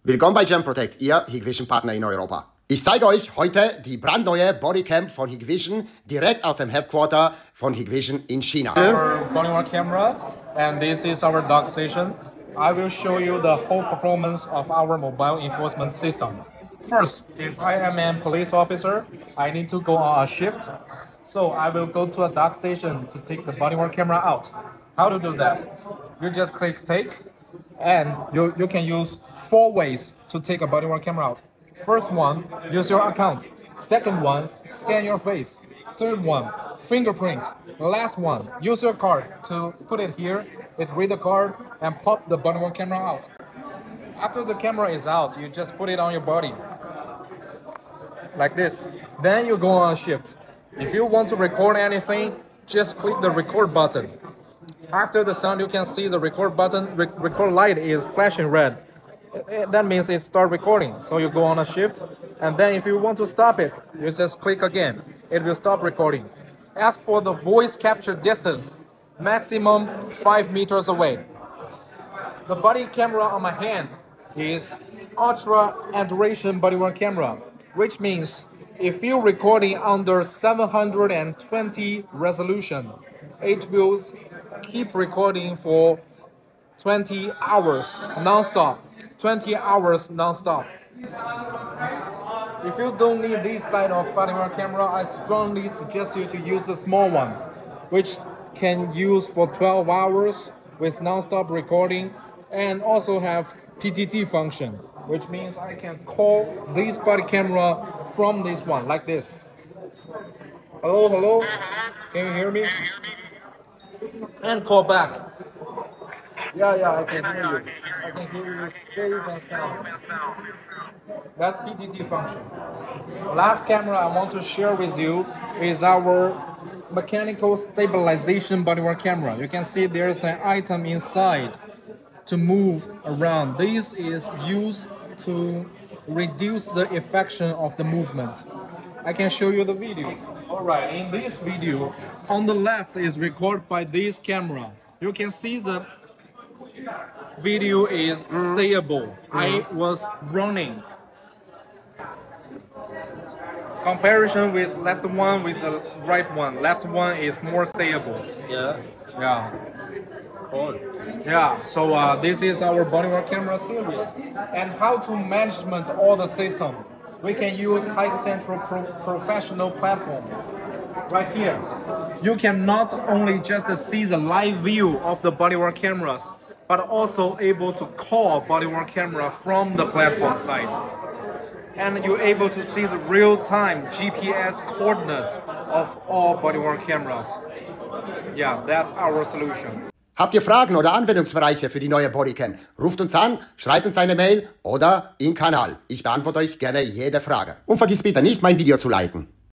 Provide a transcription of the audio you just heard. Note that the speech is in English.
Willkommen bei Gemprotect, Ihr Hikvision-Partner in Europa. Ich zeige euch heute die brandneue Bodycam von Hikvision direkt aus dem Headquarter von Hikvision in China. Our bodywork camera, and this is our dock station. I will show you the whole performance of our mobile enforcement system. First, if I am a police officer, I need to go on a shift. So I will go to a dock station to take the bodywork camera out. How to do that? You just click take, and you can use 4 ways to take a bodywork camera out. First one, use your account. Second one, scan your face. Third one, fingerprint. Last one, use your card to put it here. It read the card and pop the bodywork camera out. After the camera is out, you just put it on your body. Like this. Then you go on a shift. If you want to record anything, just click the record button. After the sound, you can see the record button, record light is flashing red. That means it start recording. So you go on a shift, and then if you want to stop it, you just click again. It will stop recording. As for the voice capture distance, maximum 5 meters away. The body camera on my hand is ultra adoration bodywork camera, which means if you're recording under 720 resolution, it will keep recording for 20 hours non-stop. 20 hours non-stop. If you don't need this side of bodywork camera, I strongly suggest you to use the small one, which can use for 12 hours with non-stop recording, and also have PTT function, which means I can call this body camera from this one, like this. Hello, hello? Can you hear me? And call back. Yeah, I can hear you. I can hear you safe and sound. That's PTT function. Last camera I want to share with you is our mechanical stabilization bodywork camera. You can see there's an item inside to move around. This is used to reduce the affection of the movement. I can show you the video. Alright, in this video, on the left is recorded by this camera. You can see the video is stable. I was running. Comparison with left one with the right one. Left one is more stable. Yeah. Cool. Yeah. So this is our bodywork camera series. And how to management all the system. We can use Hike Central Professional platform. Right here. You can not only just see the live view of the bodywork cameras, but also able to call bodywork camera from the platform side. And you're able to see the real-time GPS coordinate of all bodywork cameras. Yeah, that's our solution. Habt ihr Fragen oder Anwendungsbereiche für die neue Bodycam? Ruft uns an, schreibt uns eine Mail oder im Kanal. Ich beantworte euch gerne jede Frage. Und vergiss bitte nicht, mein Video zu liken.